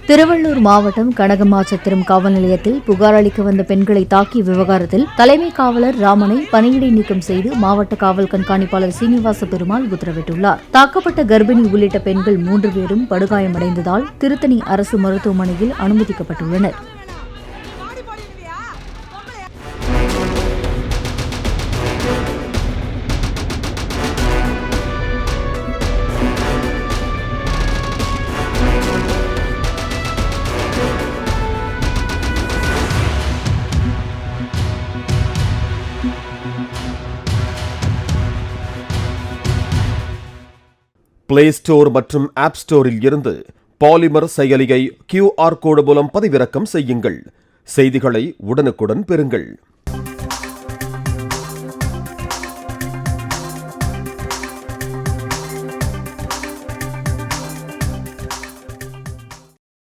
திருவள்ளூர் மாவட்டம் கனகமாச்சத்திரம் காவல் நிலையத்தில் புகார் அளிக்க வந்த பெண்களை தாக்கிய விவகாரத்தில் தலைமை காவலர் ராமனை பணியிடை நீக்கம் செய்து மாவட்ட காவல் கண்காணிப்பாளர் சீனிவாச பெருமாள் உத்தரவிட்டுள்ளார். தாக்கப்பட்ட கர்ப்பிணி உள்ளிட்ட பெண்கள் 3 பேரும் படுகாயமடைந்ததால் திருத்தணி அரசு மருத்துவமனையில் அனுமதிக்கப்பட்டுள்ளனர். பிளே ஸ்டோர் மற்றும் ஆப் ஸ்டோரில் இருந்து பாலிமர் செயலியை QR கோடு மூலம் பதிவிறக்கம் செய்யுங்கள். செய்திகளை உடனுக்குடன் பெறுங்கள்.